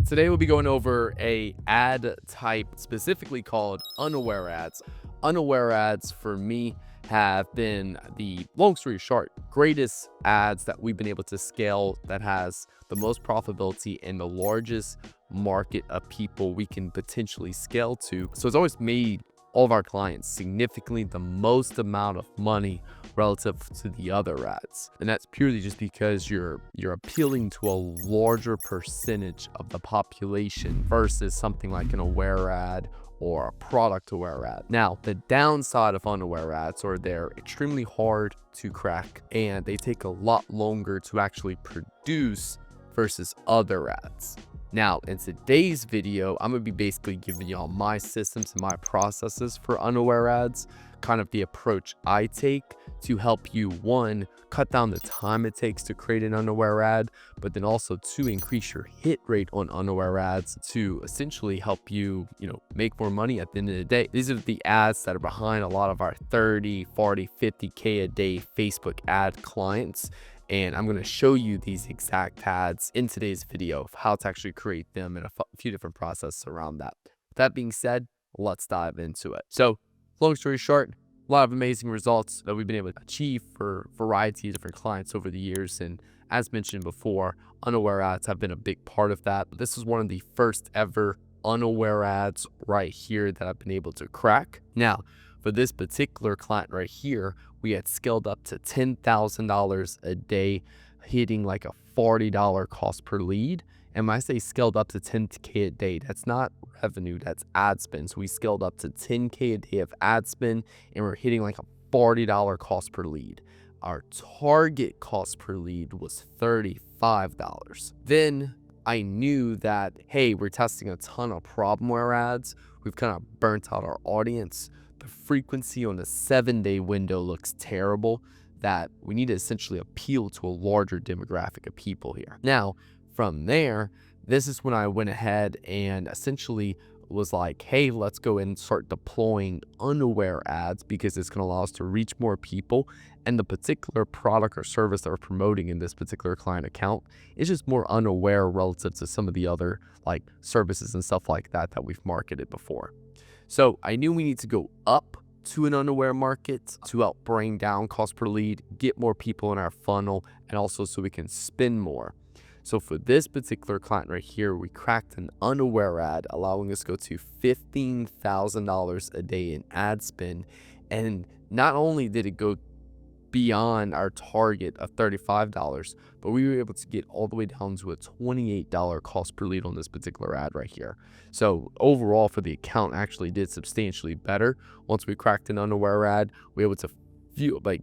Today we'll be going over a ad type specifically called unaware ads. Unaware ads for me have been the, long story short, greatest ads that we've been able to scale, that has the most profitability and the largest market of people we can potentially scale to. So it's always made all of our clients significantly the most amount of money relative to the other ads. And that's purely just because you're appealing to a larger percentage of the population versus something like an aware ad or a product aware ad. Now, the downside of unaware ads are they're extremely hard to crack and they take a lot longer to actually produce versus other ads. Now, in today's video, I'm gonna be basically giving y'all my systems and my processes for unaware ads, kind of the approach I take to help you, one, cut down the time it takes to create an unaware ad, but then also to increase your hit rate on unaware ads to essentially help you, make more money at the end of the day. These are the ads that are behind a lot of our 30, 40, 50K a day Facebook ad clients. And I'm going to show you these exact ads in today's video of how to actually create them and a few different processes around that. With that being said, let's dive into it. So long story short, a lot of amazing results that we've been able to achieve for a variety of different clients over the years. And as mentioned before, unaware ads have been a big part of that. This is one of the first ever unaware ads right here that I've been able to crack. Now, for this particular client right here, we had scaled up to $10,000 a day, hitting like a $40 cost per lead. And when I say scaled up to 10K a day, that's not revenue, that's ad spend. So we scaled up to 10K a day of ad spend and we're hitting like a $40 cost per lead. Our target cost per lead was $35. Then I knew that, hey, we're testing a ton of problemware ads. We've kind of burnt out our audience. The frequency on the 7-day window looks terrible, that we need to essentially appeal to a larger demographic of people here. Now, from there, this is when I went ahead and essentially was like, hey, let's go and start deploying unaware ads because it's going to allow us to reach more people. And the particular product or service that we're promoting in this particular client account is just more unaware relative to some of the other like services and stuff like that that we've marketed before. So I knew we need to go up to an unaware market to help bring down cost per lead, get more people in our funnel, and also so we can spend more. So for this particular client right here, we cracked an unaware ad, allowing us to go to $15,000 a day in ad spend. And not only did it go beyond our target of $35, but we were able to get all the way down to a $28 cost per lead on this particular ad right here. So overall for the account actually did substantially better. Once we cracked an unaware ad, we were able to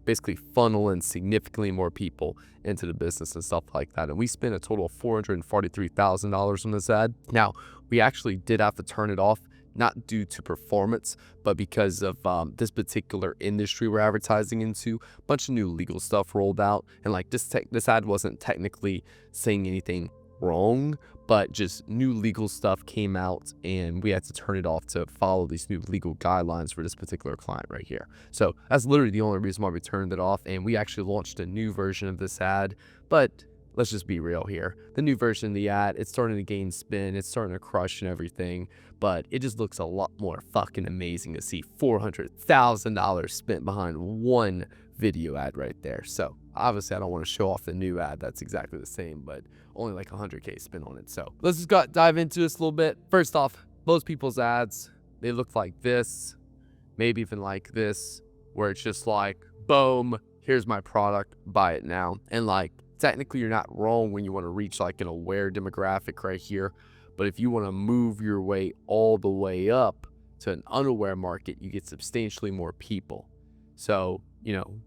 basically funnel in significantly more people into the business and stuff like that. And we spent a total of $443,000 on this ad. Now, we actually did have to turn it off, not due to performance, but because of this particular industry we're advertising into. A bunch of new legal stuff rolled out, and like this ad wasn't technically saying anything wrong, but just new legal stuff came out and we had to turn it off to follow these new legal guidelines for this particular client right here. So that's literally the only reason why we turned it off. And we actually launched a new version of this ad, but let's just be real here. The new version of the ad, it's starting to gain spin, it's starting to crush and everything, but it just looks a lot more fucking amazing to see $400,000 spent behind one video ad right there. So obviously I don't want to show off the new ad that's exactly the same, but only like 100K spent on it. So let's just dive into this a little bit. First off, most people's ads, they look like this, maybe even like this, where it's just like, boom, here's my product, buy it now. And like, technically you're not wrong when you want to reach like an aware demographic right here, but if you want to move your way all the way up to an unaware market, you get substantially more people. So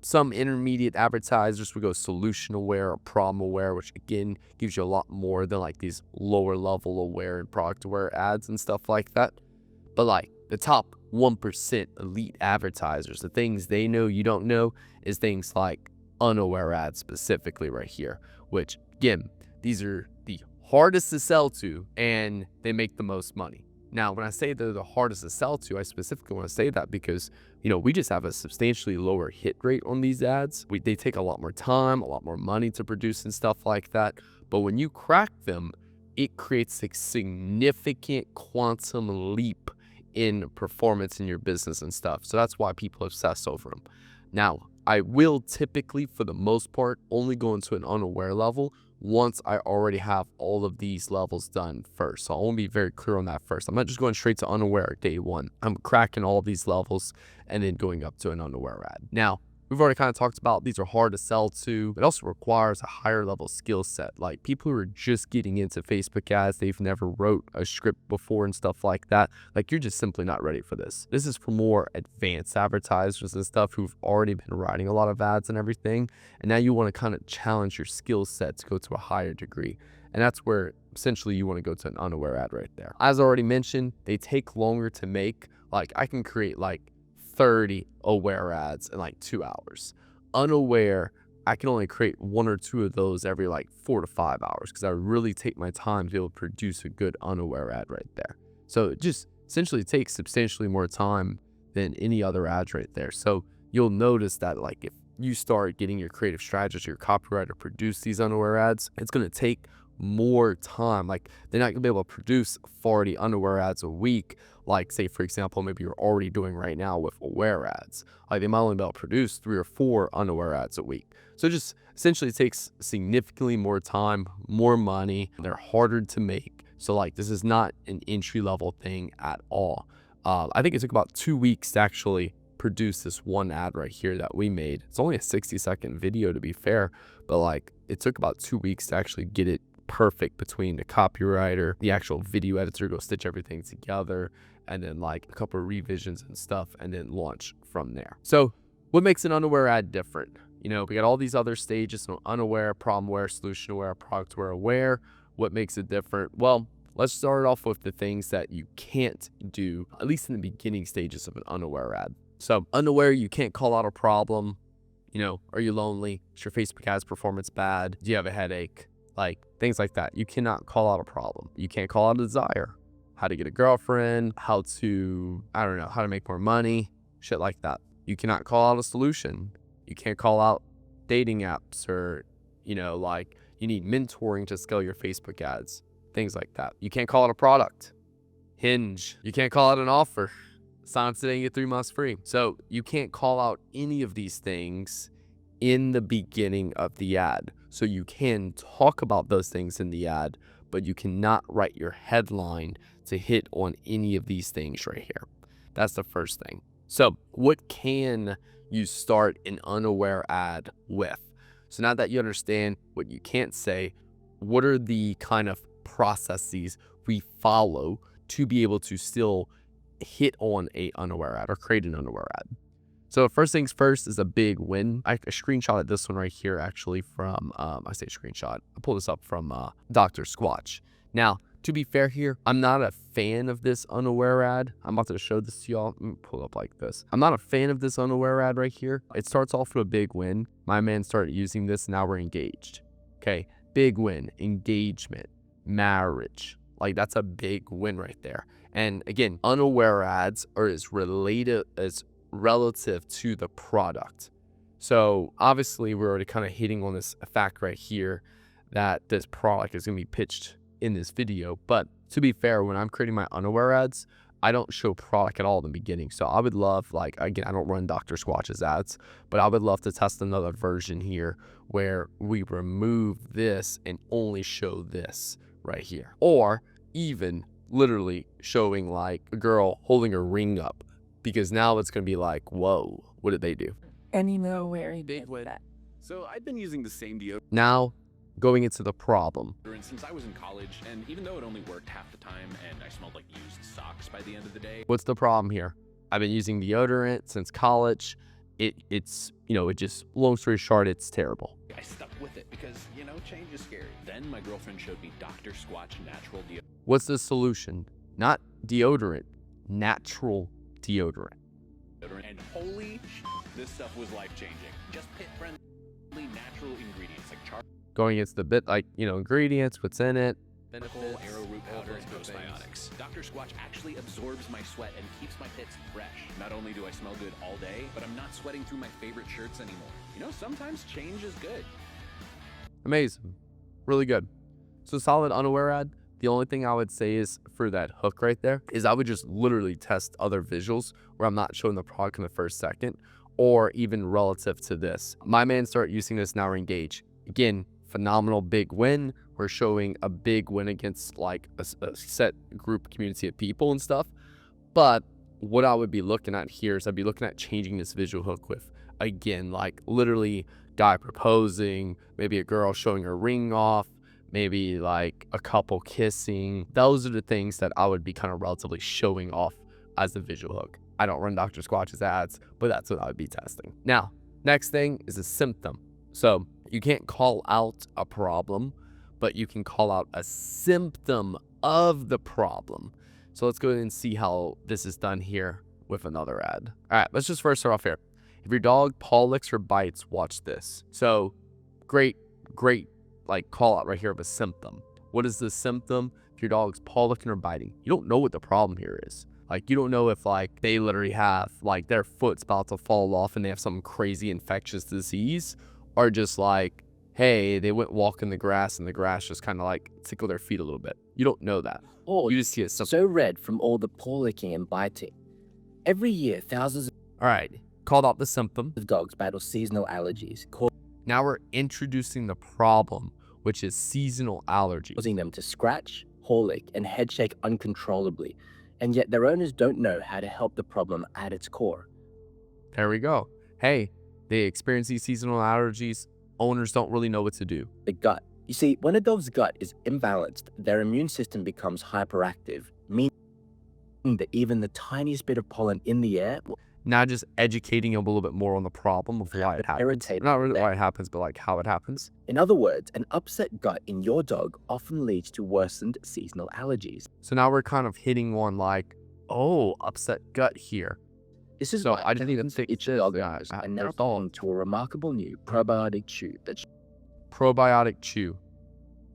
some intermediate advertisers would go solution aware or problem aware, which again gives you a lot more than like these lower level aware and product aware ads and stuff like that. But like the top 1% elite advertisers, the things they know you don't know is things like unaware ads specifically right here, which again, these are the hardest to sell to and they make the most money. Now, when I say they're the hardest to sell to, I specifically want to say that because, we just have a substantially lower hit rate on these ads. They take a lot more time, a lot more money to produce and stuff like that. But when you crack them, it creates a significant quantum leap in performance in your business and stuff. So that's why people obsess over them. Now, I will typically, for the most part, only go into an unaware level once I already have all of these levels done first. So I want to be very clear on that first. I'm not just going straight to unaware day one. I'm cracking all of these levels and then going up to an unaware ad. Now, we've already kind of talked about these are hard to sell to. It also requires a higher level skill set. Like people who are just getting into Facebook ads, they've never wrote a script before and stuff like that. Like you're just simply not ready for this. This is for more advanced advertisers and stuff who've already been writing a lot of ads and everything. And now you want to kind of challenge your skill set to go to a higher degree. And that's where essentially you want to go to an unaware ad right there. As I already mentioned, they take longer to make. Like I can create like 30 aware ads in like 2 hours. Unaware, I can only create 1 or 2 of those every like 4 to 5 hours because I really take my time to be able to produce a good unaware ad right there. So it just essentially takes substantially more time than any other ads right there. So you'll notice that like if you start getting your creative strategist, your copywriter produce these unaware ads, it's going to take more time. Like they're not gonna be able to produce 40 unaware ads a week, like say for example maybe you're already doing right now with aware ads. Like they might only be able to produce 3 or 4 unaware ads a week. So it just essentially takes significantly more time, more money. They're harder to make. So like this is not an entry-level thing at all. I think it took about 2 weeks to actually produce this one ad right here that we made. It's only a 60-second video to be fair, but like it took about 2 weeks to actually get it perfect between the copywriter, the actual video editor, go stitch everything together, and then like a couple of revisions and stuff, and then launch from there. So what makes an unaware ad different? You know, we got all these other stages, so unaware, problem aware, solution aware, product aware, aware. What makes it different? Well, let's start off with the things that you can't do, at least in the beginning stages of an unaware ad. So unaware, you can't call out a problem. You know, are you lonely? Is your Facebook ads performance bad? Do you have a headache? Like things like that. You cannot call out a problem. You can't call out a desire, how to get a girlfriend, how to, I don't know, how to make more money, shit like that. You cannot call out a solution. You can't call out dating apps or, you know, like you need mentoring to scale your Facebook ads, things like that. You can't call out a product. Hinge. You can't call out an offer. Sign up today and get 3 months free. So you can't call out any of these things in the beginning of the ad. So you can talk about those things in the ad, but you cannot write your headline to hit on any of these things right here. That's the first thing. So what can you start an unaware ad with? So now that you understand what you can't say, what are the kind of processes we follow to be able to still hit on a unaware ad or create an unaware ad? So first things first is a big win. I screenshotted this one right here actually from, I say screenshot, I pulled this up from Dr. Squatch. Now, to be fair here, I'm not a fan of this unaware ad. I'm about to show this to y'all. Let me pull it up like this. I'm not a fan of this unaware ad right here. It starts off with a big win. My man started using this, now we're engaged. Okay, big win, engagement, marriage. Like that's a big win right there. And again, unaware ads are as relative to the product. So obviously we're already kind of hitting on this fact right here that this product is going to be pitched in this video. But to be fair, when I'm creating my unaware ads, I don't show product at all in the beginning. So I would love, like, again, I don't run Dr. Squatch's ads, but I would love to test another version here where we remove this and only show this right here. Or even literally showing like a girl holding a ring up, because now it's going to be like, whoa, what did they do? And you know where he did that. So I've been using the same deodorant Now going into the problem. since I was in college, and even though it only worked half the time and I smelled like used socks by the end of the day. What's the problem here? I've been using deodorant since college. It's, you know, it just, long story short, it's terrible. I stuck with it because, you know, change is scary. Then my girlfriend showed me Dr. Squatch natural deodorant. What's the solution? Not deodorant, natural deodorant. And holy this stuff was life-changing. Just pit-friendly natural ingredients like charcoal, Going against the bit, like, you know, ingredients, what's in it. arrowroot powder, and postbiotics. Dr. Squatch actually absorbs my sweat and keeps my pits fresh. Not only do I smell good all day, but I'm not sweating through my favorite shirts anymore. You know, sometimes change is good. Amazing. Really good. So solid unaware ad, The only thing I would say is for that hook right there is I would just literally test other visuals where I'm not showing the product in the first second, or even relative to this. My man started using this, now we're engaged. Again, phenomenal big win. We're showing a big win against like a set group community of people and stuff. But what I would be looking at here is I'd be looking at changing this visual hook with, again, like literally guy proposing, maybe a girl showing her ring off, maybe like a couple kissing. Those are the things that I would be kind of relatively showing off as the visual hook. I don't run Dr. Squatch's ads, but that's what I would be testing. Now, next thing is a symptom. So you can't call out a problem, but you can call out a symptom of the problem. So let's go ahead and see how this is done here with another ad. All right, let's just first start off here. If your dog paw licks or bites, watch this. So great like call out right here of a symptom. What is the symptom? If your dog's paw licking or biting, you don't know what the problem here is. Like, you don't know if like they literally have like their foot's about to fall off and they have some crazy infectious disease, or just like, hey, they went walk in the grass and the grass just kind of like tickled their feet a little bit. You don't know that. Or You just see it. so red from all the paw licking and biting. Every year, thousands All right, called out the symptom. of dogs battle seasonal allergies, Now we're introducing the problem, which is seasonal allergies. causing them to scratch, paw lick, and head shake uncontrollably. And yet their owners don't know how to help the problem at its core. There we go. Hey, they experience these seasonal allergies. Owners don't really know what to do. The gut. You see, when a dog's gut is imbalanced, their immune system becomes hyperactive, meaning that even the tiniest bit of pollen in the air will Now just educating them a little bit more on the problem of why it happens. irritate Not really them. why it happens, but like how it happens. In other words, an upset gut in your dog often leads to worsened seasonal allergies. So now we're kind of hitting on like, oh, upset gut here. This is So why I didn't even think each this, dog guys. are now on to a remarkable new probiotic chew that Probiotic chew.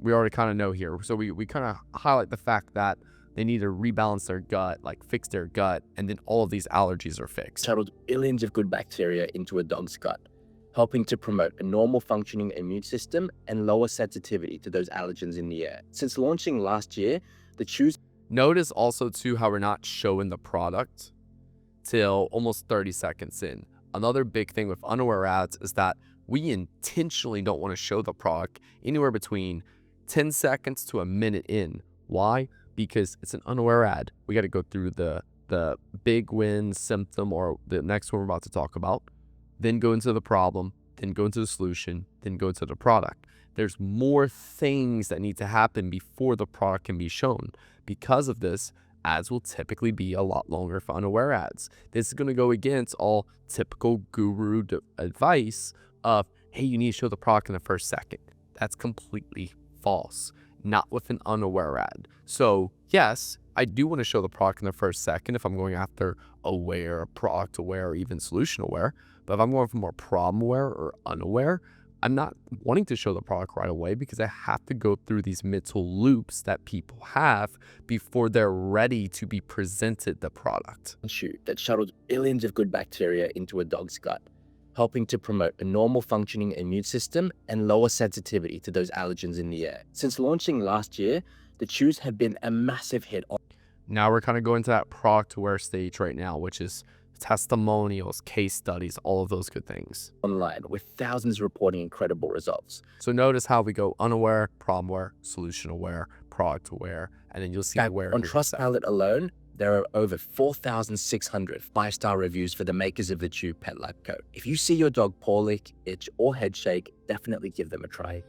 We already kind of know here. So we kind of highlight the fact that they need to rebalance their gut, like fix their gut, and then all of these allergies are fixed. shuttled billions of good bacteria into a dog's gut, helping to promote a normal functioning immune system and lower sensitivity to those allergens in the air. Since launching last year, the chews Notice also too how we're not showing the product till almost 30 seconds in. Another big thing with unaware ads is that we intentionally don't want to show the product anywhere between 10 seconds to a minute in. Why? Because it's an unaware ad. We got to go through the big win symptom, or the next one we're about to talk about, then go into the problem, then go into the solution, then go into the product. There's more things that need to happen before the product can be shown. Because of this, ads will typically be a lot longer for unaware ads. This is going to go against all typical guru advice of, hey, you need to show the product in the first second. That's completely false. Not with an unaware ad. So yes, I do want to show the product in the first second if I'm going after aware, product aware, or even solution aware. But if I'm going for more problem aware or unaware, I'm not wanting to show the product right away, because I have to go through these mental loops that people have before they're ready to be presented the product. chew that shuttled billions of good bacteria into a dog's gut, helping to promote a normal functioning immune system and lower sensitivity to those allergens in the air. Since launching last year, the chews have been a massive hit Now we're kind of going to that product aware stage right now, which is testimonials, case studies, all of those good things. online, with thousands reporting incredible results. So notice how we go unaware, problem aware, solution aware, product aware, and then you'll see aware. On Trustpilot alone, there are over 4,600 five-star reviews for the makers of the Chew Pet Lab Coat. If you see your dog paw lick, itch, or head shake, definitely give them a try.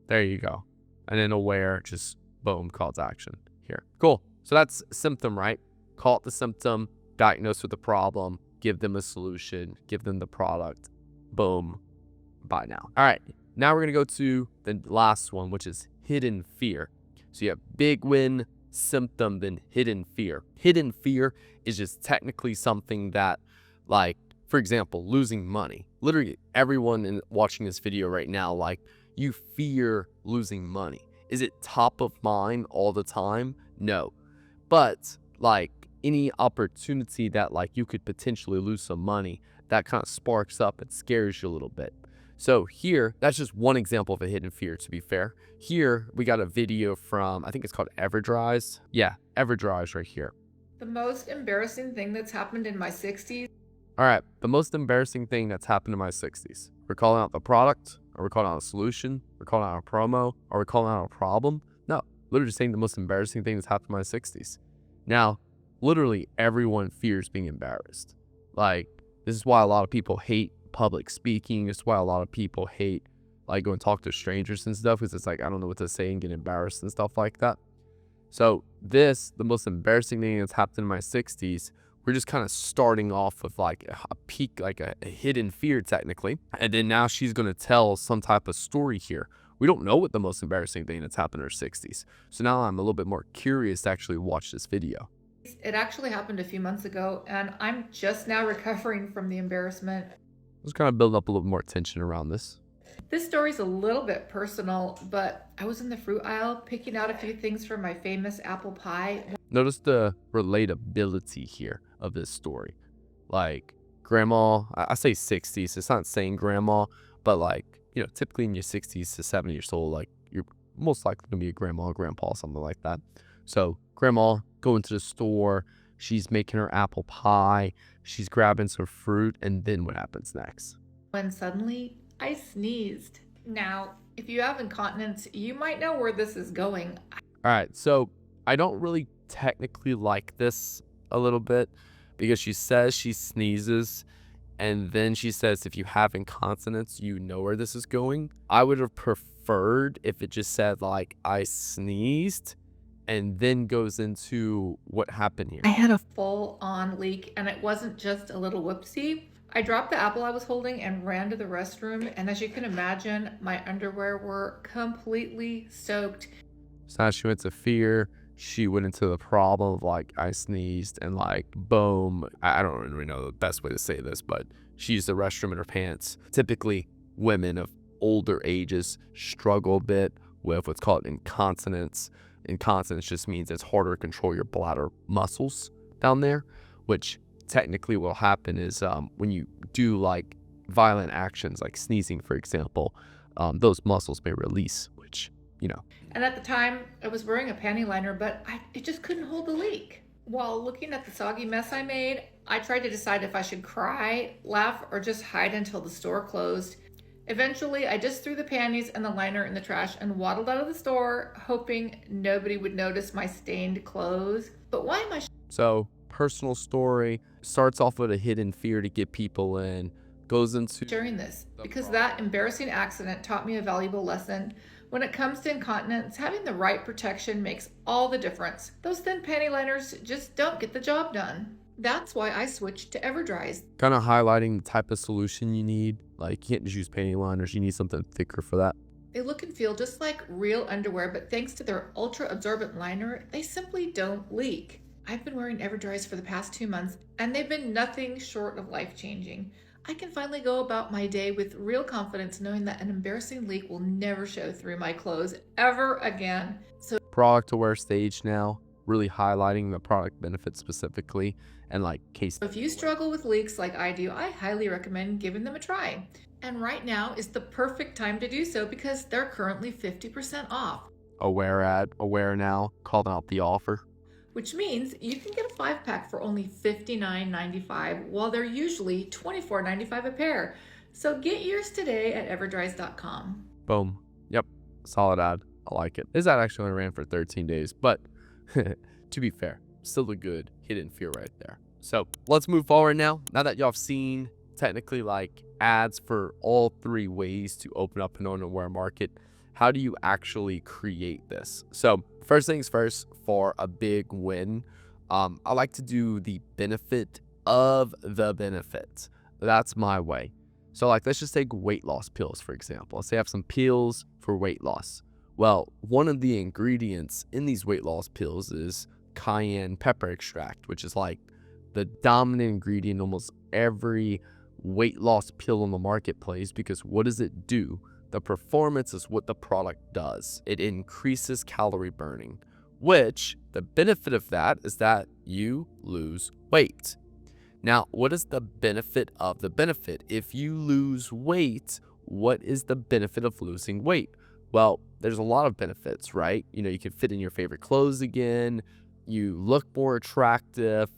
There you go. And then aware, just boom, call to action here. Cool. So that's symptom, right? Call it the symptom, diagnose with the problem, give them a solution, give them the product. Boom. Bye now. All right. Now we're going to go to the last one, which is hidden fear. So you have big win, symptom, then hidden fear. Hidden fear is just technically something that, like, for example, losing money. Literally everyone watching this video right now, like, you fear losing money. Is it top of mind all the time? No. But like any opportunity that like you could potentially lose some money, that kind of sparks up and scares you a little bit. So here, that's just one example of a hidden fear, to be fair. Here, we got a video from, I think it's called Everdrise. Yeah, Everdrise right here. The most embarrassing thing that's happened in my 60s. All right, the most embarrassing thing that's happened in my 60s. We're calling out the product, or we're calling out a solution, we're calling out a promo, or we're calling out a problem. No, literally just saying the most embarrassing thing that's happened in my 60s. Now, literally everyone fears being embarrassed. Like, this is why a lot of people hate public speaking. This is why a lot of people hate like going to talk to strangers and stuff, because it's like, I don't know what to say and get embarrassed and stuff like that. So the most embarrassing thing that's happened in my 60s, we're just kind of starting off with like a peak, like a hidden fear technically. And then now she's going to tell some type of story here. We don't know what the most embarrassing thing that's happened in her 60s. So now I'm a little bit more curious to actually watch this video. It actually happened a few months ago, and I'm just now recovering from the embarrassment. Let's kind of build up a little more tension around this. This story's a little bit personal, but I was in the fruit aisle picking out a few things for my famous apple pie. Notice the relatability here of this story. Like, grandma, I say 60s, it's not saying grandma, but like, you know, typically in your 60s to 70 years old, like, you're most likely to be a grandma or grandpa, something like that. So grandma going to the store, she's making her apple pie, she's grabbing some fruit, and then what happens next? When suddenly I sneezed. Now, if you have incontinence, you might know where this is going. All right, so I don't really technically like this a little bit, because she says she sneezes, and then she says if you have incontinence, you know where this is going. I would have preferred if it just said like I sneezed and then goes into what happened here. I had a full-on leak, and it wasn't just a little whoopsie. I dropped the apple I was holding and ran to the restroom, and as you can imagine, my underwear were completely soaked. So now she went to fear, she went into the problem of like I sneezed, and like boom, I don't really know the best way to say this, but she used the restroom in her pants. Typically women of older ages struggle a bit with what's called incontinence. Incontinence just means it's harder to control your bladder muscles down there, which technically what will happen is when you do like violent actions like sneezing, for example, those muscles may release, which, you know. And at the time, I was wearing a panty liner, but it just couldn't hold the leak. While looking at the soggy mess I made, I tried to decide if I should cry, laugh, or just hide until the store closed. Eventually, I just threw the panties and the liner in the trash and waddled out of the store, hoping nobody would notice my stained clothes. But why am I So, personal story, starts off with a hidden fear to get people in, goes into sharing this? Because that embarrassing accident taught me a valuable lesson. When it comes to incontinence, having the right protection makes all the difference. Those thin panty liners just don't get the job done. That's why I switched to Everdrise. kind of highlighting the type of solution you need. Like, you can't just use panty liners, you need something thicker for that. They look and feel just like real underwear, but thanks to their ultra-absorbent liner, they simply don't leak. I've been wearing Everdrise for the past 2 months, and they've been nothing short of life-changing. I can finally go about my day with real confidence, knowing that an embarrassing leak will never show through my clothes ever again. So Product aware stage now, really highlighting the product benefits specifically, and like case. if you struggle with leaks like I do, I highly recommend giving them a try. And right now is the perfect time to do so because they're currently 50% off. Aware now, called out the offer. Which means you can get a 5-pack for only $59.95 while they're usually $24.95 a pair. So get yours today at everdrise.com. Boom. Yep. Solid ad. I like it. This ad actually only ran for 13 days, but to be fair, still a good hidden fear right there. So let's move forward now. Now that y'all have seen technically like ads for all 3 ways to open up an unaware market, how do you actually create this? So first things first, for a big win, I like to do the benefit of the benefit. That's my way. So like, let's just take weight loss pills, for example. Let's say I have some pills for weight loss. Well, one of the ingredients in these weight loss pills is cayenne pepper extract, which is like the dominant ingredient in almost every weight loss pill on the marketplace, because what does it do? The performance is what the product does. It increases calorie burning, which the benefit of that is that you lose weight. Now, what is the benefit of the benefit? If you lose weight, what is the benefit of losing weight? Well, there's a lot of benefits, right? You can fit in your favorite clothes again, you look more attractive,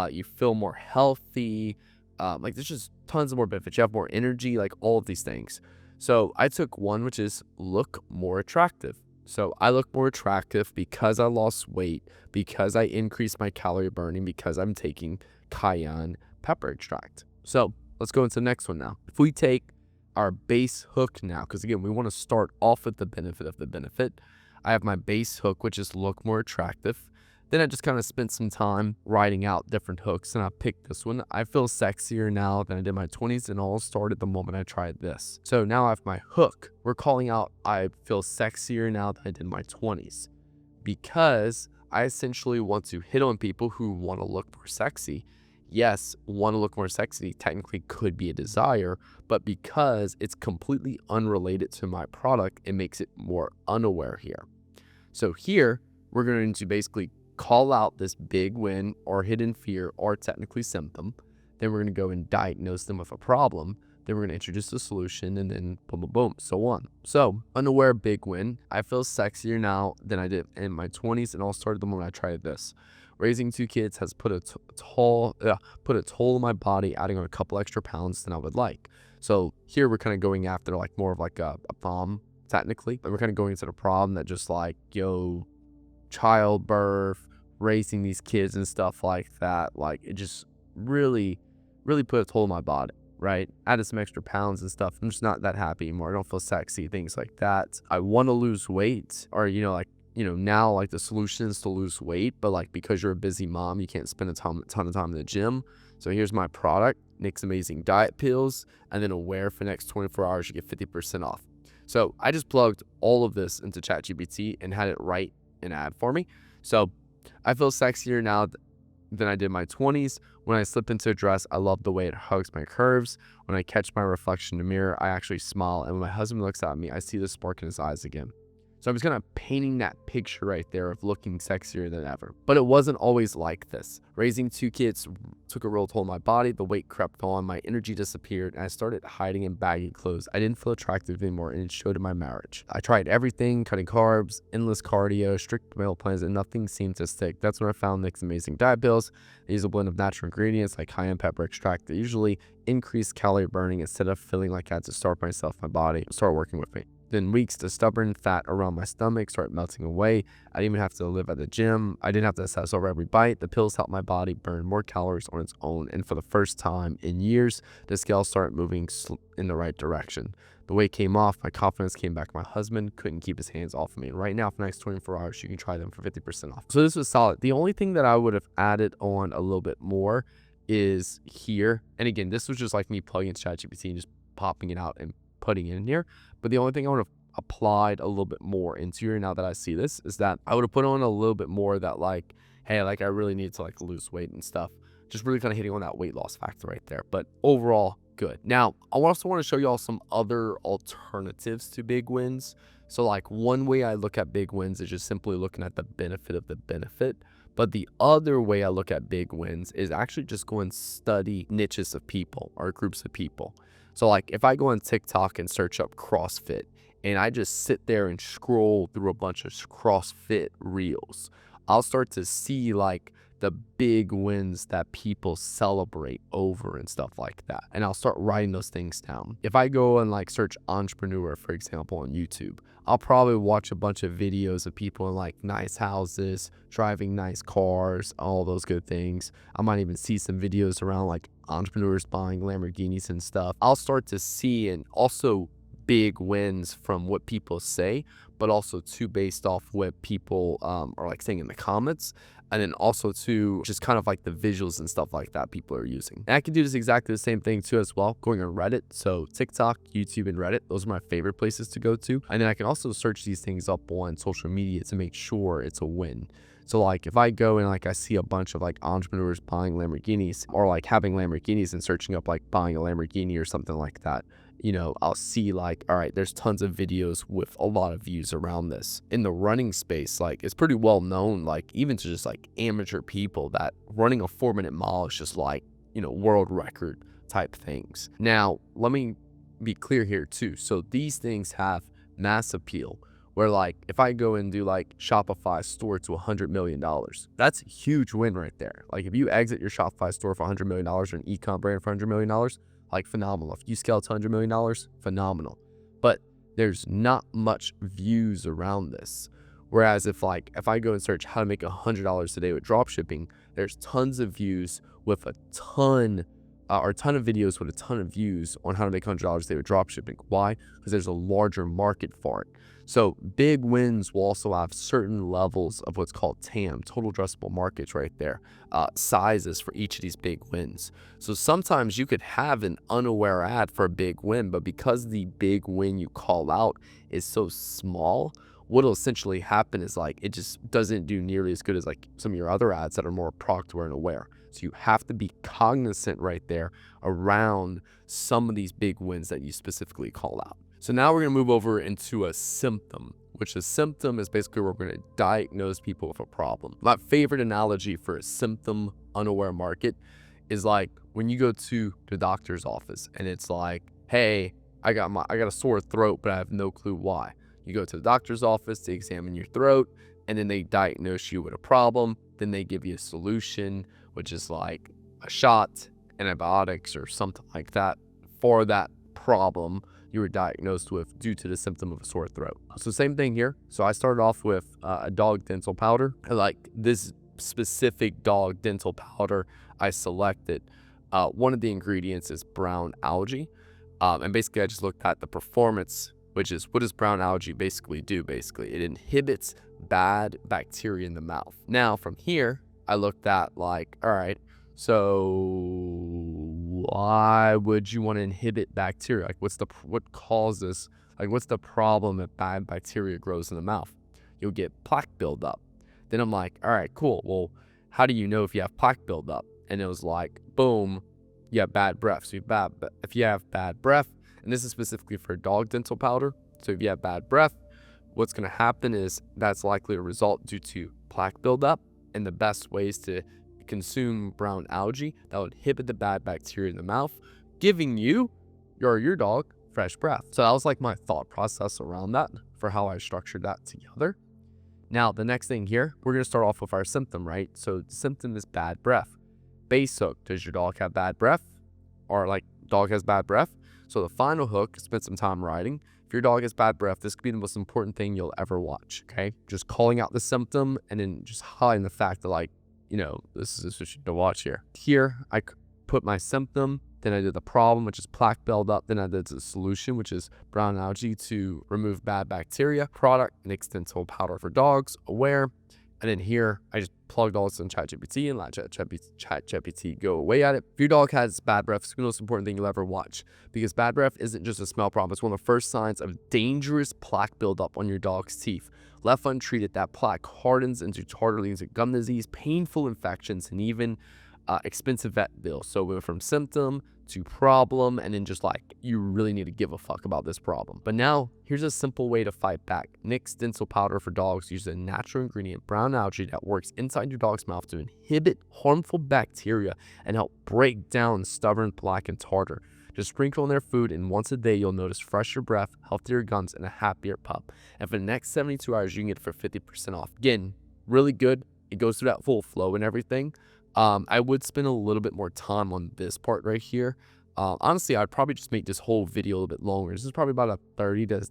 you feel more healthy. Like there's just tons of more benefits. You have more energy, like all of these things. So I took one, which is look more attractive. So I look more attractive because I lost weight, because I increased my calorie burning, because I'm taking cayenne pepper extract. So let's go into the next one now. If we take our base hook now, because again, we want to start off with the benefit of the benefit. I have my base hook, which is look more attractive. Then I just kind of spent some time writing out different hooks, and I picked this one. I feel sexier now than I did in my 20s, and all started the moment I tried this. So now I have my hook. We're calling out I feel sexier now than I did in my 20s, because I essentially want to hit on people who want to look more sexy. Yes, want to look more sexy technically could be a desire, but because it's completely unrelated to my product, it makes it more unaware here. So here, we're going to basically call out this big win or hidden fear or technically symptom. Then we're going to go and diagnose them with a problem. Then we're going to introduce a solution, and then boom, boom, boom, so on. So unaware big win. I feel sexier now than I did in my 20s, and all started the moment I tried this. Raising 2 kids has put a toll on my body, adding on a couple extra pounds than I would like. So here we're kind of going after like more of like a problem technically, but we're kind of going into the problem that just like, childbirth, raising these kids and stuff like that, like it just really put a toll on my body, right? Added some extra pounds and stuff. I'm just not that happy anymore. I don't feel sexy, things like that. I want to lose weight, or now like the solution is to lose weight, but like because you're a busy mom, you can't spend a ton of time in the gym. So here's my product, Nick's Amazing Diet Pills, and then Aware for the next 24 hours you get 50% off. So I just plugged all of this into ChatGPT and had it write an ad for me. So I feel sexier now than I did in my 20s. When I slip into a dress, I love the way it hugs my curves. When I catch my reflection in the mirror, I actually smile. And when my husband looks at me, I see the spark in his eyes again. So I was kind of painting that picture right there of looking sexier than ever. But it wasn't always like this. Raising 2 kids took a real toll on my body. The weight crept on, my energy disappeared, and I started hiding in baggy clothes. I didn't feel attractive anymore, and it showed in my marriage. I tried everything, cutting carbs, endless cardio, strict meal plans, and nothing seemed to stick. That's when I found Nick's Amazing Diet Pills. They use a blend of natural ingredients like cayenne pepper extract that usually increase calorie burning instead of feeling like I had to starve myself. My body started working with me. Then weeks, the stubborn fat around my stomach started melting away. I didn't even have to live at the gym. I didn't have to obsess over every bite. The pills helped my body burn more calories on its own. And for the first time in years, the scale started moving in the right direction. The weight came off. My confidence came back. My husband couldn't keep his hands off of me. And right now, for the next 24 hours, you can try them for 50% off. So this was solid. The only thing that I would have added on a little bit more is here. And again, this was just like me plugging into ChatGPT and just popping it out and putting it in here. But the only thing I would have applied a little bit more into here now that I see this is that I would have put on a little bit more that like, hey, like I really need to like lose weight and stuff. Just really kind of hitting on that weight loss factor right there. But overall, good. Now, I also want to show y'all some other alternatives to big wins. So like one way I look at big wins is just simply looking at the benefit of the benefit. But the other way I look at big wins is actually just go and study niches of people or groups of people. So like if I go on TikTok and search up CrossFit and I just sit there and scroll through a bunch of CrossFit reels, I'll start to see like the big wins that people celebrate over and stuff like that. And I'll start writing those things down. If I go and like search entrepreneur, for example, on YouTube, I'll probably watch a bunch of videos of people in like nice houses, driving nice cars, all those good things. I might even see some videos around like entrepreneurs buying Lamborghinis and stuff. I'll start to see and also big wins from what people say, but also too based off what people are like saying in the comments. And then also too, just kind of like the visuals and stuff like that people are using. And I can do this exactly the same thing too as well, going on Reddit. So TikTok, YouTube, and Reddit, those are my favorite places to go to. And then I can also search these things up on social media to make sure it's a win. So like if I go and like I see a bunch of like entrepreneurs buying Lamborghinis or like having Lamborghinis and searching up like buying a Lamborghini or something like that, you know, I'll see like, all right, there's tons of videos with a lot of views around this. In the running space, like it's pretty well known, like even to just like amateur people, that running a 4-minute mile is just like, you know, world record type things. Now, let me be clear here too. So these things have mass appeal, where like if I go and do like Shopify store to $100 million, that's a huge win right there. Like if you exit your Shopify store for $100 million or an e-com brand for $100 million, like phenomenal. If you scale to $100 million, phenomenal. But there's not much views around this. Whereas if I go and search how to make $100 a day with dropshipping, there's tons of views with a ton of videos with a ton of views on how to make $100 a day with dropshipping. Why? Because there's a larger market for it. So big wins will also have certain levels of what's called TAM, total addressable markets right there, sizes for each of these big wins. So sometimes you could have an unaware ad for a big win, but because the big win you call out is so small, what'll essentially happen is like it just doesn't do nearly as good as like some of your other ads that are more product aware and aware. So you have to be cognizant right there around some of these big wins that you specifically call out. So now we're going to move over into a symptom, which a symptom is basically where we're going to diagnose people with a problem. My favorite analogy for a symptom unaware market is like when you go to the doctor's office and it's like, hey, I got a sore throat, but I have no clue why. You go to the doctor's office to examine your throat, and then they diagnose you with a problem. Then they give you a solution, which is like a shot, antibiotics, or something like that for that problem you were diagnosed with due to the symptom of a sore throat. So same thing here. So I started off with a dog dental powder. Like this specific dog dental powder I selected, one of the ingredients is brown algae. And basically I just looked at the performance, which is what does brown algae basically do? Basically, it inhibits bad bacteria in the mouth. Now from here, I looked at like, all right, so why would you want to inhibit bacteria? Like what causes, like what's the problem if bad bacteria grows in the mouth? You'll get plaque buildup. Then I'm like, all right, cool. Well, how do you know if you have plaque buildup? And it was like, boom, you have bad breath. So if you have bad breath, and this is specifically for dog dental powder. So if you have bad breath, what's going to happen is that's likely a result due to plaque buildup. And the best ways to consume brown algae that would inhibit the bad bacteria in the mouth, giving you or your dog fresh breath. So that was like my thought process around that for how I structured that together. Now, the next thing here, we're going to start off with our symptom, right? So the symptom is bad breath. Base hook, does your dog have bad breath? Or like dog has bad breath? So the final hook, spend some time writing. If your dog has bad breath, this could be the most important thing you'll ever watch, okay? Just calling out the symptom and then just highlighting the fact that like, you know, this is what you need to watch here. Here, I put my symptom, then I did the problem, which is plaque buildup. Then I did the solution, which is brown algae to remove bad bacteria. Product, Nick dental powder for dogs, aware. And then here, I just plugged all this in ChatGPT and let ChatGPT go away at it. If your dog has bad breath, it's the most important thing you'll ever watch, because bad breath isn't just a smell problem. It's one of the first signs of dangerous plaque buildup on your dog's teeth. Left untreated, that plaque hardens into tartar, leads to gum disease, painful infections, and even expensive vet bills. So we went from symptom to problem, and then just like, you really need to give a fuck about this problem. But now, here's a simple way to fight back. Nick's dental powder for dogs uses a natural ingredient, brown algae, that works inside your dog's mouth to inhibit harmful bacteria and help break down stubborn plaque and tartar. Just sprinkle in their food, and once a day, you'll notice fresher breath, healthier gums, and a happier pup. And for the next 72 hours, you can get it for 50% off. Again, really good. It goes through that full flow and everything. I would spend a little bit more time on this part right here. Honestly, I'd probably just make this whole video a little bit longer. This is probably about a 30 to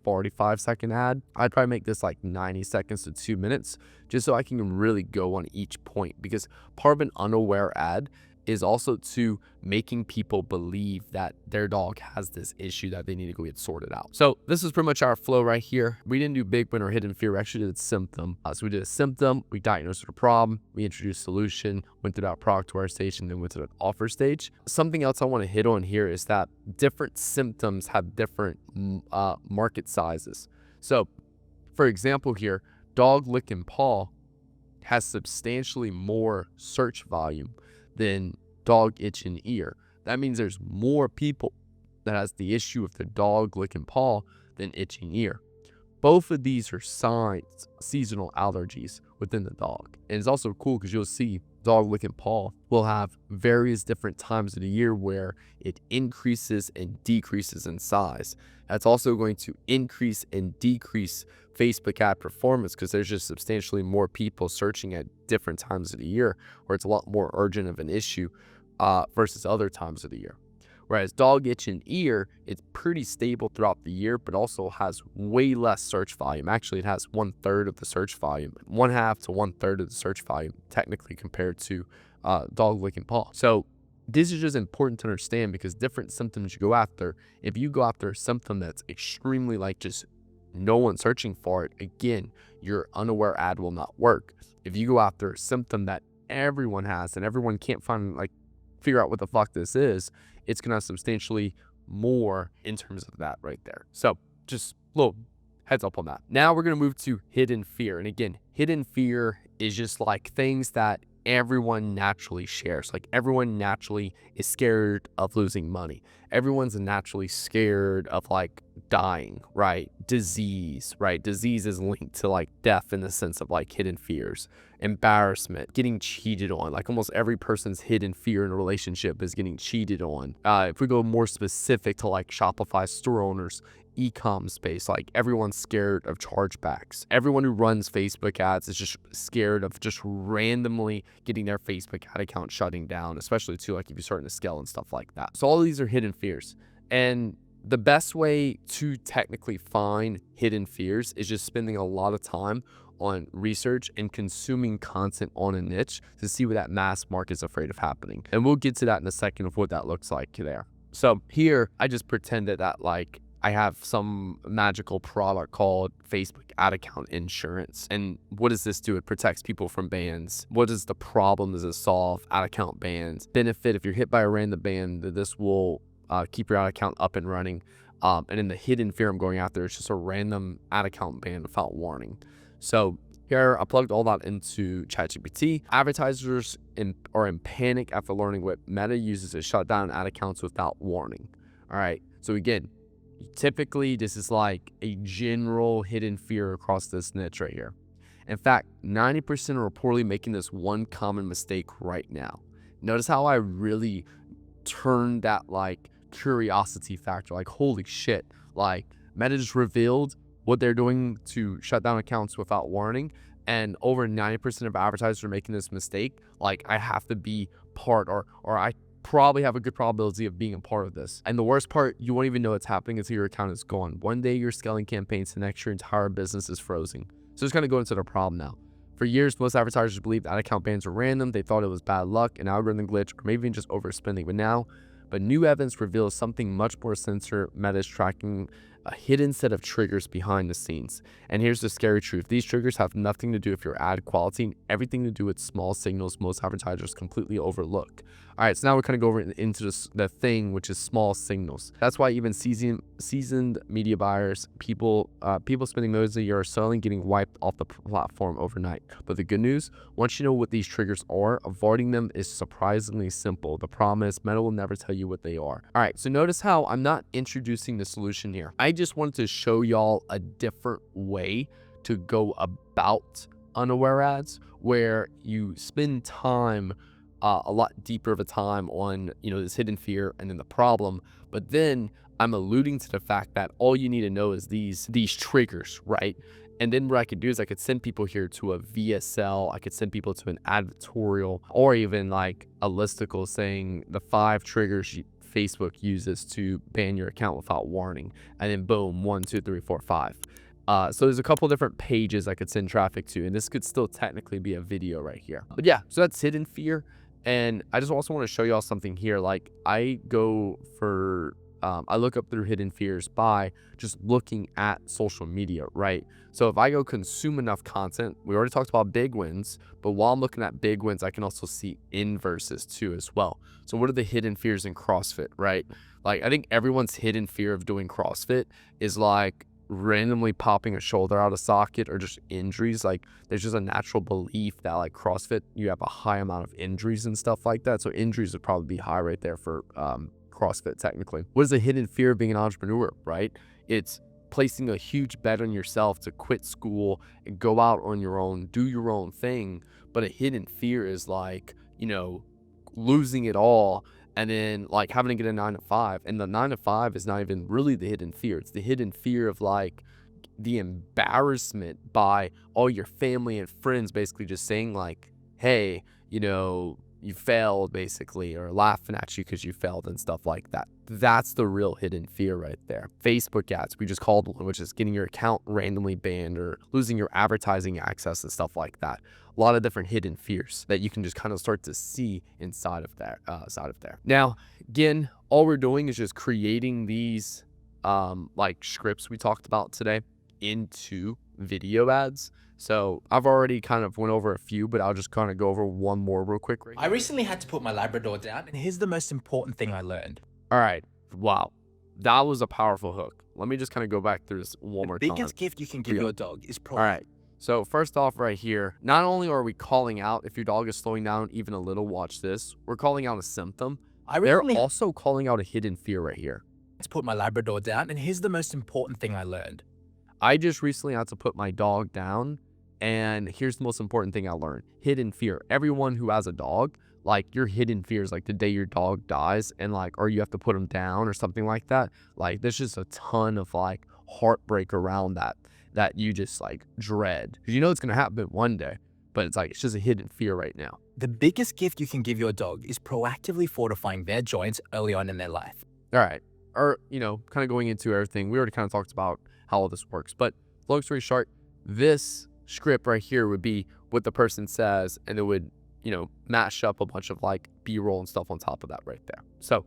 45 second ad. I'd probably make this like 90 seconds to 2 minutes, just so I can really go on each point, because part of an unaware ad is also to making people believe that their dog has this issue that they need to go get sorted out. So this is pretty much our flow right here. We didn't do big win or hidden fear. We actually did symptom. So we did a symptom, we diagnosed the problem, we introduced solution, went through that product to our stage, and then went to the offer stage. Something else I want to hit on here is that different symptoms have different market sizes. So for example here, dog lick and paw has substantially more search volume than dog itch and ear. That means there's more people that has the issue of the dog lick and paw than itching ear. Both of these are signs, seasonal allergies within the dog. And it's also cool because you'll see dog licking paw will have various different times of the year where it increases and decreases in size. That's also going to increase and decrease Facebook ad performance because there's just substantially more people searching at different times of the year where it's a lot more urgent of an issue versus other times of the year. Whereas dog itch and ear, it's pretty stable throughout the year, but also has way less search volume. Actually, it has 1/3 of the search volume, 1/2 to 1/3 of the search volume, technically compared to dog licking paw. So this is just important to understand because different symptoms you go after, if you go after a symptom that's extremely like just no one searching for it, again, your unaware ad will not work. If you go after a symptom that everyone has and everyone can't figure out what the fuck this is, it's going to have substantially more in terms of that right there. So just a little heads up on that. Now we're going to move to hidden fear. And again, hidden fear is just like things that everyone naturally shares. Like everyone naturally is scared of losing money. Everyone's naturally scared of like dying, right? Disease, right? Disease is linked to like death in the sense of like hidden fears. Embarrassment, getting cheated on. Like almost every person's hidden fear in a relationship is getting cheated on. If we go more specific to like Shopify store owners, e-com space, like everyone's scared of chargebacks. Everyone who runs Facebook ads is just scared of just randomly getting their Facebook ad account shutting down, especially too like if you're starting to scale and stuff like that. So all of these are hidden fears. And the best way to technically find hidden fears is just spending a lot of time on research and consuming content on a niche to see what that mass market is afraid of happening. And we'll get to that in a second of what that looks like there. So here, I just pretended that like I have some magical product called Facebook ad account insurance. And what does this do? It protects people from bans. What is the problem does it solve? Ad account bans. Benefit, if you're hit by a random ban, this will keep your ad account up and running. And in the hidden fear I'm going after, it's just a random ad account ban without warning. So here I plugged all that into ChatGPT. Advertisers are in panic after learning what Meta uses to shut down ad accounts without warning. All right. So again, typically this is like a general hidden fear across this niche right here. In fact, 90% are reportedly making this one common mistake right now. Notice how I really turned that like curiosity factor, like holy shit, like Meta just revealed what they're doing to shut down accounts without warning, and over 90% of advertisers are making this mistake. Like I have to be part or I probably have a good probability of being a part of this. And the worst part, you won't even know it's happening until your account is gone. One day you're scaling campaigns, the next your entire business is frozen. So it's gonna go into the problem now. For years, most advertisers believed ad account bans were random. They thought it was bad luck, an algorithm glitch, or maybe even just overspending. But new evidence reveals something much more sinister. Meta is tracking a hidden set of triggers behind the scenes. And here's the scary truth. These triggers have nothing to do with your ad quality and everything to do with small signals most advertisers completely overlook. All right, so now we're going to go over into the thing, which is small signals. That's why even seasoned media buyers, people spending millions a year are suddenly getting wiped off the platform overnight. But the good news, once you know what these triggers are, avoiding them is surprisingly simple. The problem is Meta will never tell you what they are. All right, so notice how I'm not introducing the solution here. I just wanted to show y'all a different way to go about unaware ads where you spend time a lot deeper of a time on, this hidden fear and then the problem. But then I'm alluding to the fact that all you need to know is these triggers, right? And then what I could do is I could send people here to a VSL. I could send people to an advertorial or even like a listicle saying the 5 triggers Facebook uses to ban your account without warning. And then boom, 1, 2, 3, 4, 5. So there's a couple different pages I could send traffic to, and this could still technically be a video right here. But yeah, so that's hidden fear. And I just also want to show y'all something here. Like I look up through hidden fears by just looking at social media, right? So if I go consume enough content, we already talked about big wins, but while I'm looking at big wins, I can also see inverses too as well. So what are the hidden fears in CrossFit, right? Like I think everyone's hidden fear of doing CrossFit is like randomly popping a shoulder out of socket or just injuries. Like there's just a natural belief that like CrossFit, you have a high amount of injuries and stuff like that. So injuries would probably be high right there for CrossFit technically. What is the hidden fear of being an entrepreneur, right? It's placing a huge bet on yourself to quit school and go out on your own, do your own thing. But a hidden fear is like, losing it all and then like having to get a 9 to 5. And the 9 to 5 is not even really the hidden fear. It's the hidden fear of like the embarrassment by all your family and friends basically just saying like, hey, you failed basically, or laughing at you because you failed and stuff like that. That's the real hidden fear right there. Facebook ads, we just called one, which is getting your account randomly banned or losing your advertising access and stuff like that. A lot of different hidden fears that you can just kind of start to see inside of there. Now, again, all we're doing is just creating these like scripts we talked about today into video ads. So I've already kind of went over a few, but I'll just kind of go over one more real quick. I recently had to put my Labrador down, and here's the most important thing I learned. All right. Wow. That was a powerful hook. Let me just kind of go back through this one more time. The biggest gift you can give your dog is All right. So first off right here, not only are we calling out if your dog is slowing down even a little, watch this, we're calling out a symptom. They're also calling out a hidden fear right here. To put my Labrador down, and here's the most important thing I learned. I just recently had to put my dog down, and here's the most important thing I learned. Hidden fear. Everyone who has a dog, like your hidden fears, like the day your dog dies and like, or you have to put him down or something like that. Like there's just a ton of like heartbreak around that you just like dread. Cause it's going to happen one day, but it's just a hidden fear right now. The biggest gift you can give your dog is proactively fortifying their joints early on in their life. All right. Or, kind of going into everything. We already kind of talked about how all this works, but long story short, this script right here would be what the person says, and it would, mash up a bunch of like B-roll and stuff on top of that right there. So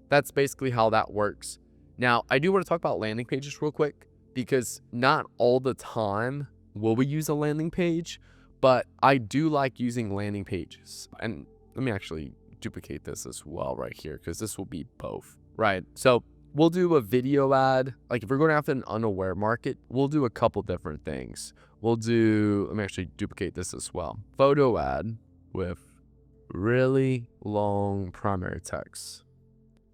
that's basically how that works. Now, I do want to talk about landing pages real quick, because not all the time will we use a landing page, but I do like using landing pages. And let me actually duplicate this as well right here, because this will be both, right? So we'll do a video ad. Like if we're going after an unaware market, we'll do a couple different things. Let me actually duplicate this as well. Photo ad with really long primary text.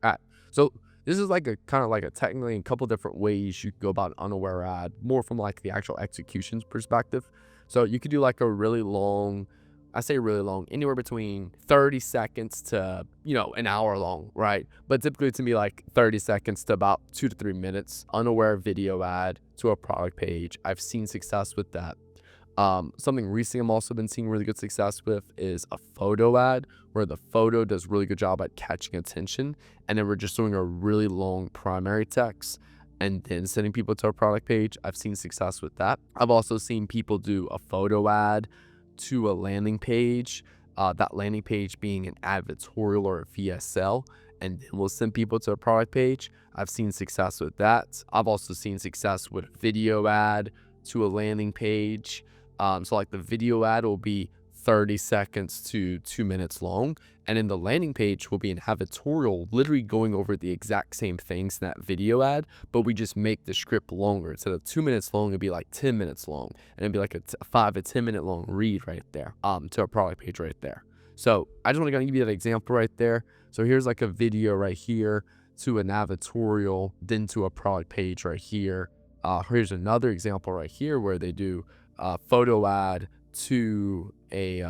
All right. So this is like a kind of like a technically a couple different ways you could go about an unaware ad, more from like the actual executions perspective. So you could do like a really long, I say really long, anywhere between 30 seconds to, an hour long, right? But typically to me, like 30 seconds to about 2 to 3 minutes, unaware video ad to a product page. I've seen success with that. Something recently I'm also been seeing really good success with is a photo ad, where the photo does really good job at catching attention. And then we're just doing a really long primary text and then sending people to a product page. I've seen success with that. I've also seen people do a photo ad to a landing page, that landing page being an advertorial or a VSL, and then we'll send people to a product page. I've seen success with that. I've also seen success with a video ad to a landing page. So like the video ad will be 30 seconds to 2 minutes long, and then the landing page will be an advertorial, literally going over the exact same things in that video ad, but we just make the script longer. Instead of 2 minutes long, it'd be like 10 minutes long, and it'd be like a 5 to 10 minute long read right there, to a product page right there. So I just want to give you that example right there. So here's like a video right here to an advertorial, then to a product page right here. Here's another example right here where they do a photo ad to a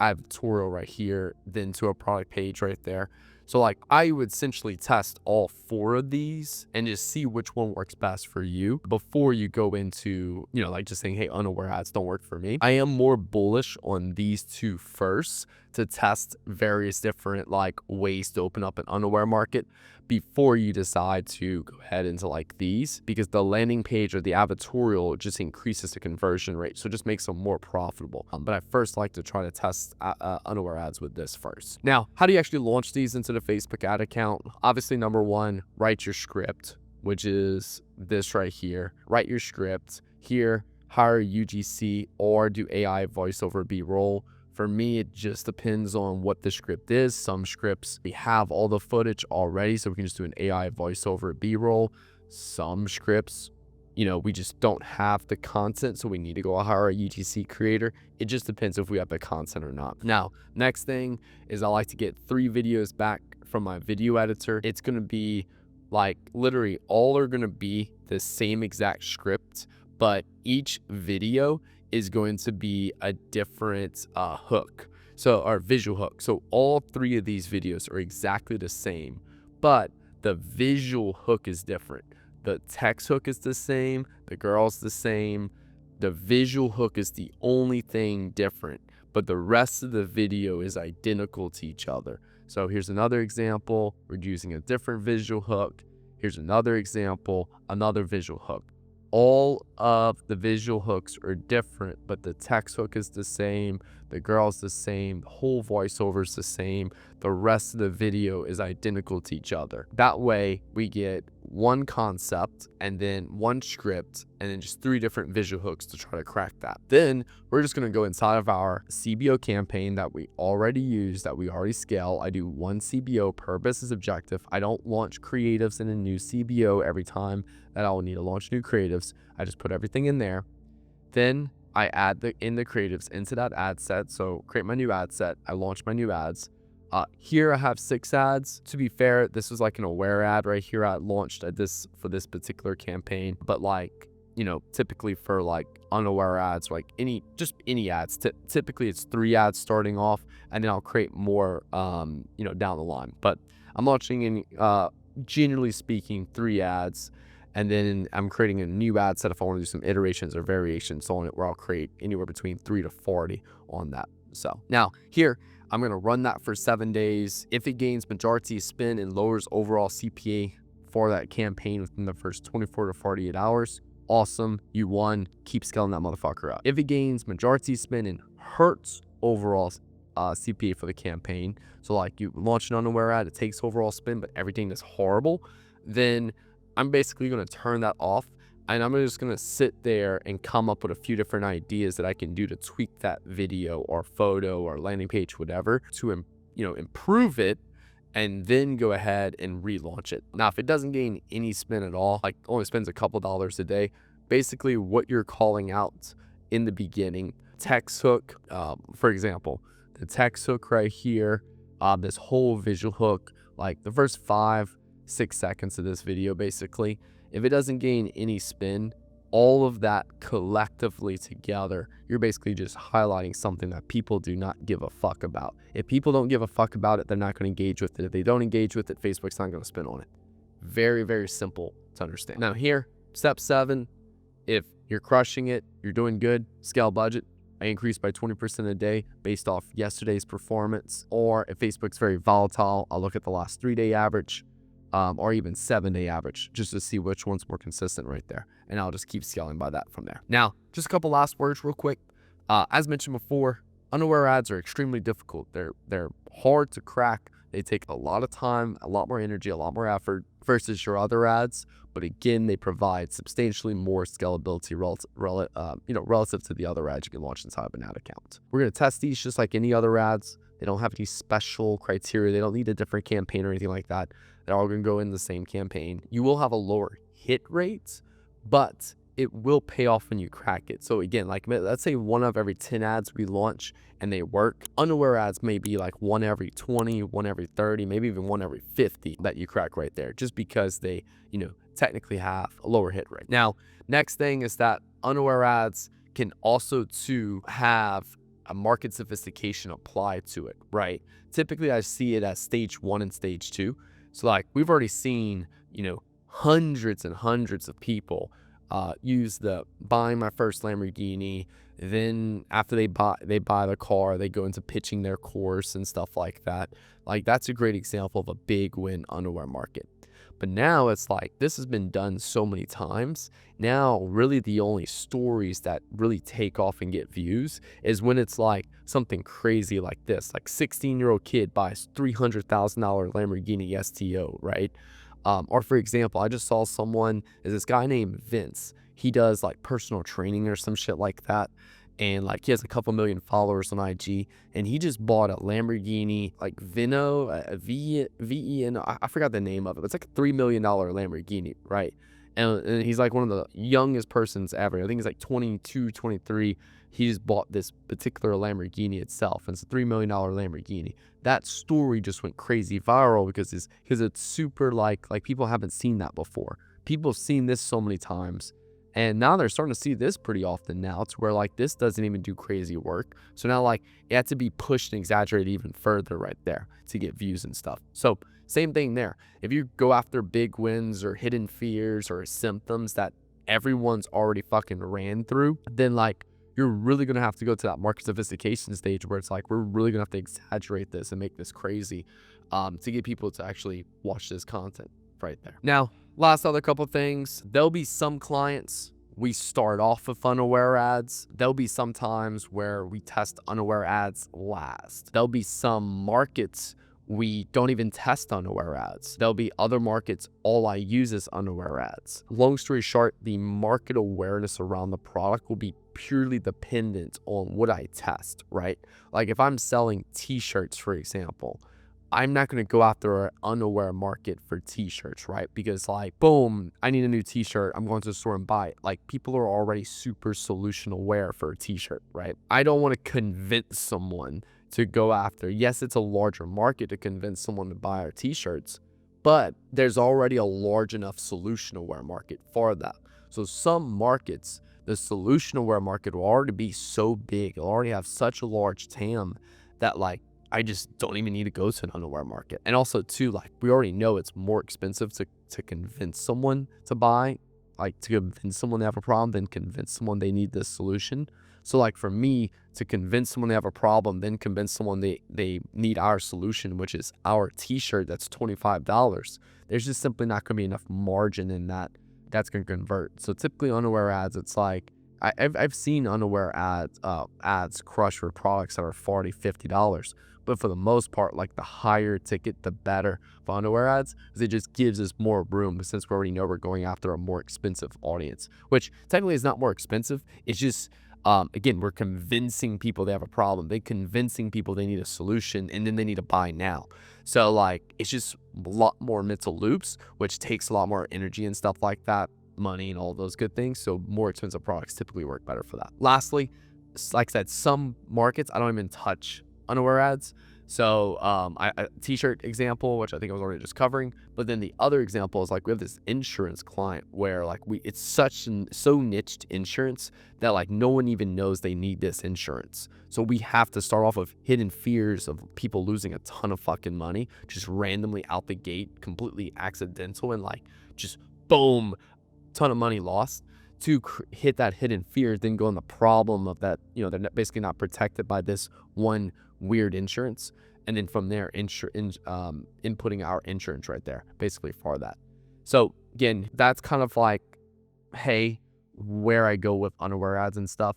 advertorial right here, then to a product page right there. So like I would essentially test all 4 of these and just see which one works best for you before you go into, like just saying, hey, unaware ads don't work for me. I am more bullish on these 2 first to test various different like ways to open up an unaware market before you decide to go ahead into like these, because the landing page or the advertorial just increases the conversion rate, so it just makes them more profitable. But I first like to try to test unaware ads with this first. Now, how do you actually launch these into the Facebook ad account? Obviously, number 1, write your script, which is this right here. Write your script here, hire UGC, or do AI voiceover B-roll. For me, it just depends on what the script is. Some scripts, we have all the footage already, so we can just do an AI voiceover B-roll. Some scripts, we just don't have the content, so we need to go hire a UGC creator. It just depends if we have the content or not. Now, next thing is I like to get 3 videos back from my video editor. It's going to be Like literally all are going to be the same exact script, but each video is going to be a different hook. So our visual hook. So all 3 of these videos are exactly the same, but the visual hook is different. The text hook is the same, the girl's the same. The visual hook is the only thing different, but the rest of the video is identical to each other. So here's another example. We're using a different visual hook. Here's another example, another visual hook. All of the visual hooks are different, but the text hook is the same, the girl's the same, the whole voiceover is the same. The rest of the video is identical to each other. That way we get one concept and then one script and then just 3 different visual hooks to try to crack that. Then we're just going to go inside of our CBO campaign that we already use, that we already scale. I do 1 CBO per business objective. I don't launch creatives in a new CBO every time that I'll need to launch new creatives. I just put everything in there. Then I add the creatives into that ad set. So create my new ad set. I launch my new ads. Here I have 6 ads. To be fair, this was like an aware ad right here. I launched for this particular campaign, but like, you know, typically for like unaware ads, like any ads, typically it's 3 ads starting off, and then I'll create more, you know, down the line. But I'm launching in, generally speaking, 3 ads. And then I'm creating a new ad set if I want to do some iterations or variations on it, where I'll create anywhere between 3 to 40 on that. So now here, I'm going to run that for 7 days. If it gains majority spin and lowers overall CPA for that campaign within the first 24 to 48 hours, awesome, you won. Keep scaling that motherfucker up. If it gains majority spin and hurts overall CPA for the campaign, so like you launch an unaware ad, it takes overall spin, but everything is horrible, then I'm basically going to turn that off, and I'm just going to sit there and come up with a few different ideas that I can do to tweak that video or photo or landing page, whatever, to, you know, improve it, and then go ahead and relaunch it. Now, if it doesn't gain any spin at all, like only spends a couple dollars a day, basically what you're calling out in the beginning, text hook, for example, the text hook right here, this whole visual hook, like the first 5-6 seconds of this video, basically, if it doesn't gain any spin, all of that collectively together, you're basically just highlighting something that people do not give a fuck about. If people don't give a fuck about it, they're not going to engage with it. If they don't engage with it, Facebook's not going to spin on it. Very, very simple to understand. Now here, step 7, if you're crushing it, you're doing good, scale budget. I increase by 20% a day based off yesterday's performance. Or if Facebook's very volatile, I'll look at the last 3-day average, or even 7-day average, just to see which one's more consistent right there. And I'll just keep scaling by that from there. Now, just a couple last words real quick. As mentioned before, unaware ads are extremely difficult. They're hard to crack. They take a lot of time, a lot more energy, a lot more effort versus your other ads. But again, they provide substantially more scalability relative to the other ads you can launch inside of an ad account. We're going to test these just like any other ads. They don't have any special criteria. They don't need a different campaign or anything like that. They're all going to go in the same campaign. You will have a lower hit rate, but it will pay off when you crack it. So again, like let's say 1 of every 10 ads we launch and they work. Unaware ads may be like 1 every 20, 1 every 30, maybe even 1 every 50 that you crack right there, just because they, you know, technically have a lower hit rate. Now, next thing is that unaware ads can also too have a market sophistication applied to it, right? Typically, I see it as stage 1 and stage 2. So like we've already seen, you know, hundreds and hundreds of people use the buying my first Lamborghini. Then after they buy the car, they go into pitching their course and stuff like that. Like that's a great example of a big win unaware market. But now it's like this has been done so many times. Now really the only stories that really take off and get views is when it's like something crazy like this, like 16-year-old kid buys $300,000 Lamborghini STO, right? Or for example, I just saw someone, is this guy named Vince. He does like personal training or some shit like that. And like he has a couple million followers on IG, and he just bought a Lamborghini, like Veno, V-E-N, I forgot the name of it. It's like a $3 million Lamborghini, right? And he's like one of the youngest persons ever. I think he's like 22, 23. He just bought this particular Lamborghini itself, and it's a $3 million Lamborghini. That story just went crazy viral because it's super like people haven't seen that before. People have seen this so many times, and now they're starting to see this pretty often now, to where like this doesn't even do crazy work. So now like it had to be pushed and exaggerated even further right there to get views and stuff. So same thing there. If you go after big wins or hidden fears or symptoms that everyone's already fucking ran through, then like you're really going to have to go to that market sophistication stage where it's like, we're really going to have to exaggerate this and make this crazy to get people to actually watch this content right there. Now, last other couple things, there'll be some clients we start off with unaware ads. There'll be some times where we test unaware ads last. There'll be some markets we don't even test unaware ads. There'll be other markets all I use is unaware ads. Long story short, the market awareness around the product will be purely dependent on what I test, right? Like if I'm selling t-shirts, for example, I'm not going to go after an unaware market for t-shirts, right? Because like, boom, I need a new t-shirt. I'm going to the store and buy it. Like people are already super solution aware for a t-shirt, right? I don't want to convince someone to go after. Yes, it's a larger market to convince someone to buy our t-shirts, but there's already a large enough solution aware market for that. So some markets, the solution aware market will already be so big, it'll already have such a large TAM that like, I just don't even need to go to an unaware market. And also too, like we already know it's more expensive to convince someone to buy, like to convince someone to have a problem than convince someone they need this solution. So like for me to convince someone they have a problem, then convince someone they need our solution, which is our t-shirt that's $25, there's just simply not going to be enough margin in that that's going to convert. So typically unaware ads, it's like, I've seen unaware ads crush for products that are $40, $50. But for the most part, like the higher ticket, the better for unaware ads, because it just gives us more room since we already know we're going after a more expensive audience, which technically is not more expensive. It's just, again, we're convincing people they have a problem. They're convincing people they need a solution, and then they need to buy now. So like, it's just a lot more mental loops, which takes a lot more energy and stuff like that, money and all those good things. So more expensive products typically work better for that. Lastly, like I said, some markets I don't even touch unaware ads. So a t-shirt example, which I think I was already just covering, but then the other example is like we have this insurance client where like it's so niched insurance that like no one even knows they need this insurance. So we have to start off with hidden fears of people losing a ton of fucking money just randomly out the gate, completely accidental, and like just boom, ton of money lost, to hit that hidden fear, then go on the problem of that, they're basically not protected by this one weird insurance. And then from there, inputting our insurance right there, basically for that. So again, that's kind of like, hey, where I go with unaware ads and stuff.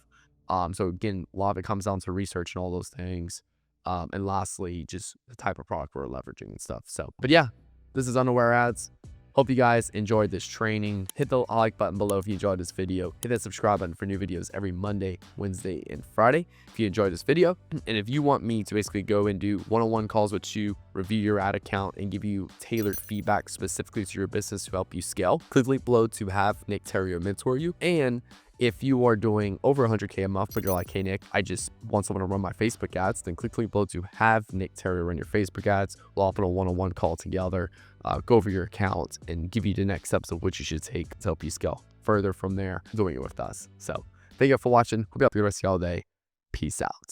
So again, a lot of it comes down to research and all those things. And lastly, just the type of product we're leveraging and stuff. So, but yeah, this is unaware ads. Hope you guys enjoyed this training. Hit the like button below if you enjoyed this video. Hit that subscribe button for new videos every Monday, Wednesday, and Friday if you enjoyed this video. And if you want me to basically go and do one-on-one calls with you, review your ad account, and give you tailored feedback specifically to your business to help you scale, click the link below to have Nick Theriot mentor you. And if you are doing over 100K a month, but you're like, hey, Nick, I just want someone to run my Facebook ads, then click the link below to have Nick Theriot run your Facebook ads. We'll open a one-on-one call together, go over your account, and give you the next steps of what you should take to help you scale further from there, doing it with us. So thank you for watching. Hope you have a good rest of y'all day. Peace out.